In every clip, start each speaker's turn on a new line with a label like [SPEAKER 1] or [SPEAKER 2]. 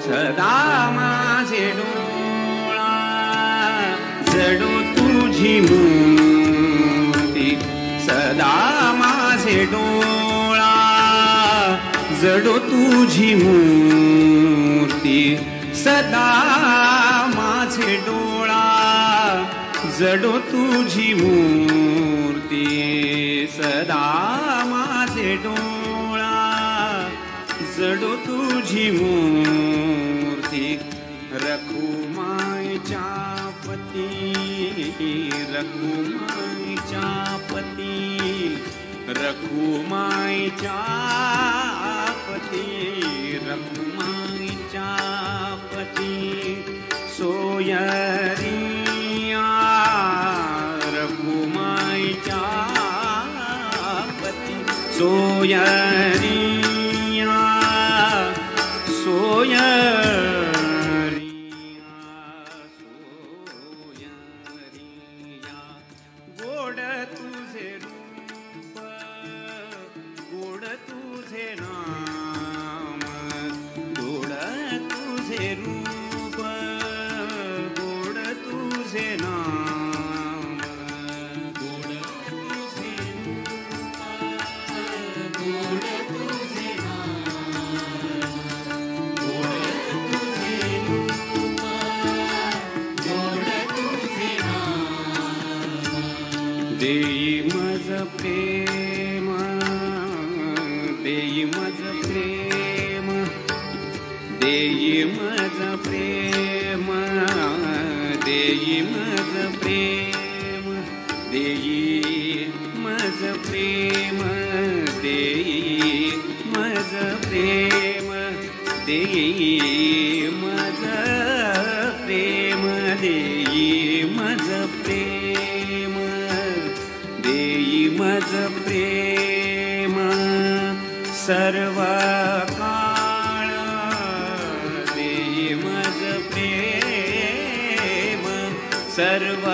[SPEAKER 1] सदा माझे डोळा जडो तुझी मूर्ती, सदा माझे डोळा जडो तुझी मूर्ती, सदा माझे डोळा जडो तुझी मूर्ती, सदा माझे डोळा जडो तुझी मूर्ती. रखुमाईच्या पती, रखुमाईच्या पती, रखुमाईच्या पती, रखुमाईच्या पती सोयरिया, रखुमाईच्या पती सोयरिया, सोयरिया, सोयरिया. गोड तुझे रूप, गोड तुझे नाम, गोड तुझे रूप, गोड तुझे नाम, गोड तुझे रूप, गोड तुझे देई मज प्रेम, देई मज प्रेम, देई मज प्रेम, देई मज प्रेम, देई मज प्रेम, देई मज प्रेम, देई मज प्रेम, देई मज प्रेम, देई मज प्रेम सर्व काळ, देई मज प्रेम सर्व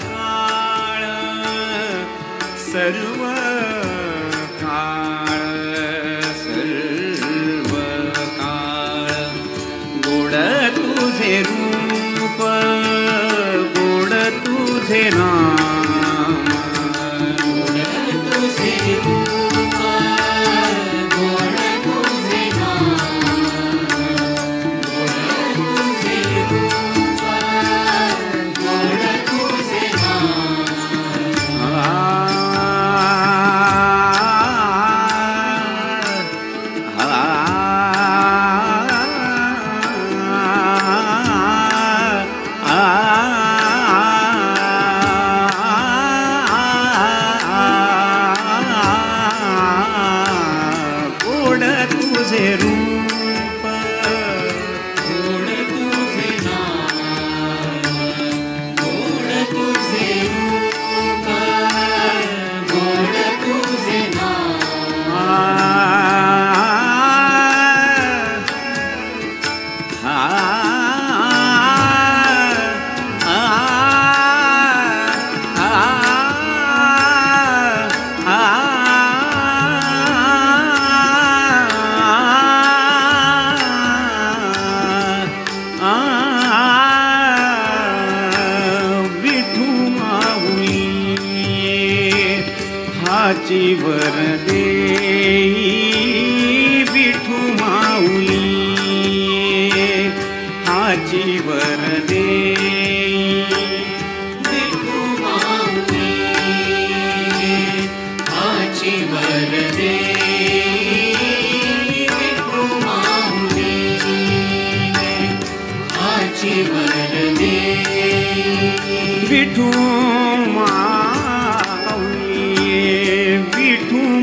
[SPEAKER 1] काळ, सर्व काळ, सर्व काळ. गोड तुझे रूप, गोड तुझे नाम, गोड तुझे रूप, गोड तुझे नाम, गोड तुझे रूप, गोड तुझे नाम. हाची वर देई विठू माऊली हाची वर देई
[SPEAKER 2] विठू माऊली हाची वर देई विठू माऊली हाची वर देई
[SPEAKER 1] विठू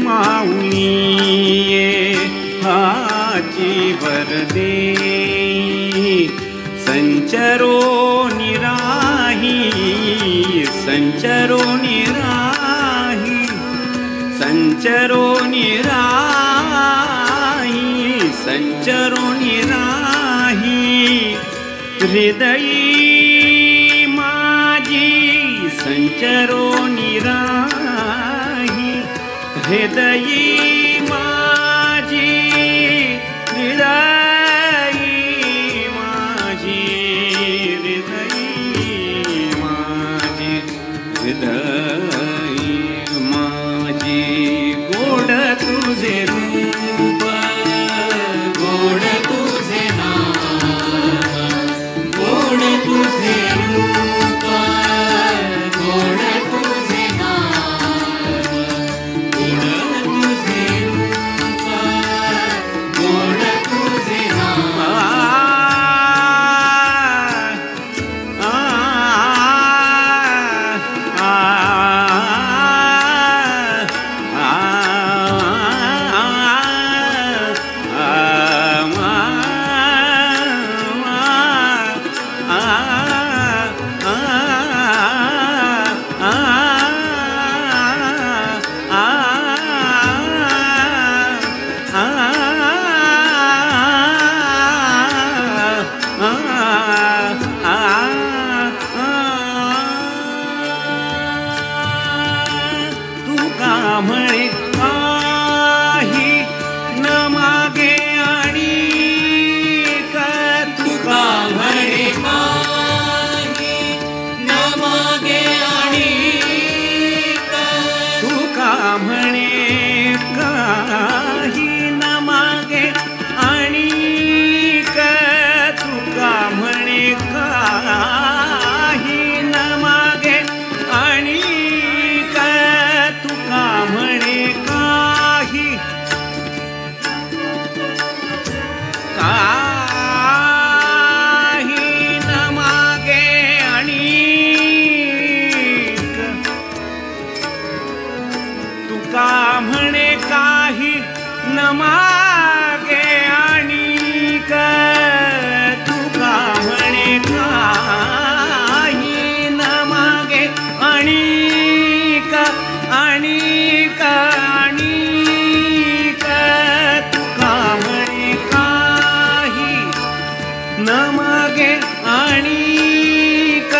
[SPEAKER 1] माऊली हाची वर देई संचरो निराही संचरो निराही संचरो निराही संचरो निराही हृदयी माझी संचरो निराही हृदयी माझी हृदयी माझी हृदयी माझी हृदयी माझी गोड तुझे रूप
[SPEAKER 2] गोड तुझे नाम गोड तुझे रूप गोड तुझे नाम गोड तुझे रूप गोड तुझे नाम
[SPEAKER 1] म्हणे काही न मागे आणि
[SPEAKER 2] तुका म्हणे काही न मागे आणि
[SPEAKER 1] तुका म्हणे काही न मागे आणि तुका म्हणे काही न मागे आणि तुका म्हणे काही काही न मागे आणि तुका म्हणे काही न मागे आणि तुका म्हणे काही न मागे आणि आणिक तुका म्हणे काही न मागे आणिक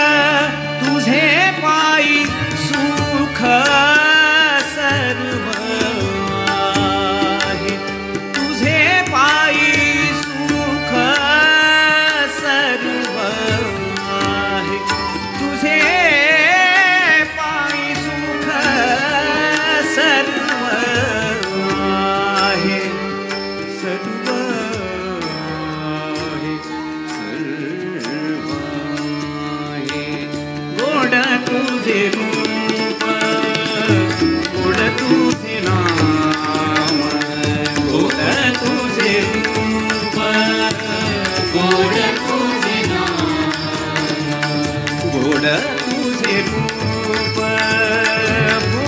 [SPEAKER 1] तुझे पायी सुख सर्व आहे तुझे पायी सुख सर्व आहे तुझे पायी सुख सर्व आहे सर्व आहे सर्व आहे गोड तुझे रूप गोड तुझे नाम गोड तुझे रूप
[SPEAKER 2] गोड तुझे नाम
[SPEAKER 1] गोड तुझे रूप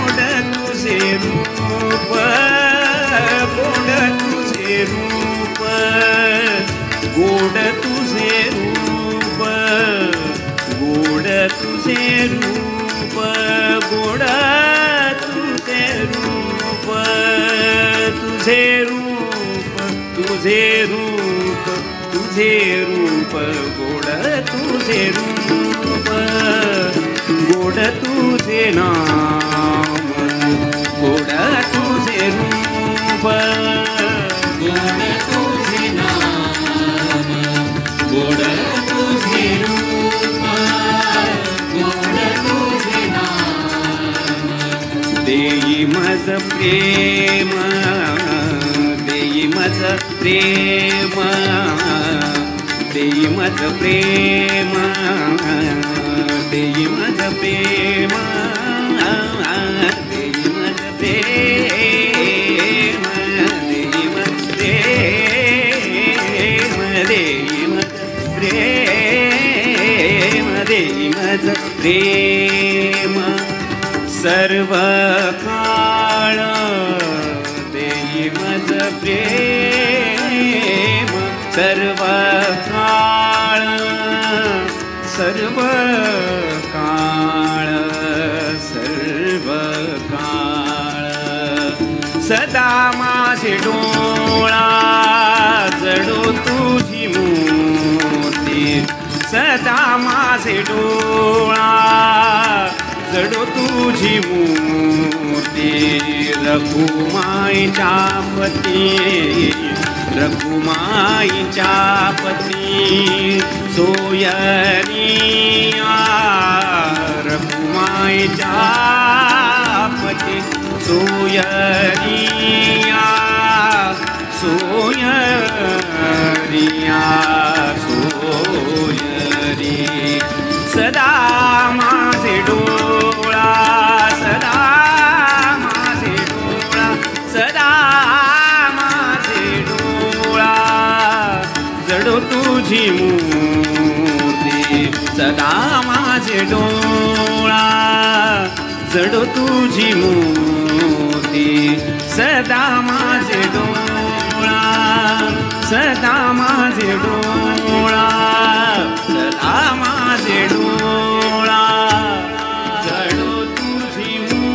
[SPEAKER 1] गोड तुझे रूप गोड तुझे रूप गोड तुझे रूप गोड तुझे रूप गोड तुझे रूप तुझे रूप तुझे रूप तुझे रूप गोड तुझे रूप गोड तुझे नाम गोड तुझे रूप
[SPEAKER 2] गोड तुझे नाम गोड तुझे रूप गोड तुझे नाम
[SPEAKER 1] देई मज प्रेम, देई मज प्रेम, देई मज प्रेम, देई मज प्रेम, देई मज प्रेम, देई मज प्रेम, देई मज प्रेम, देई मज प्रेम, सर्व काळ देई मज प्रेम, सर्व काळ, सर्व काळ, सर्व काळ, सदा माझे डोळा जडो तुझी मूर्ती, सदा माझे डोळा जडो तुझी मूर्ती, रघुमाईच्या पती, रघुमाईच्या पती सोयरिया, रघुमाईच्या पती सोयरिया, सोयरिया, सोयरी, सदा माझे डोळा, सदा माझे डोळा, सदा माझे डोळा जडो तुझी मूर्ती, सदा माझे डोळा जडो तुझी मूर्ती, सदा माझे डोळा, सदा माझे डोळा, सदा माझे डोळा जडो तुझी मूर्ती.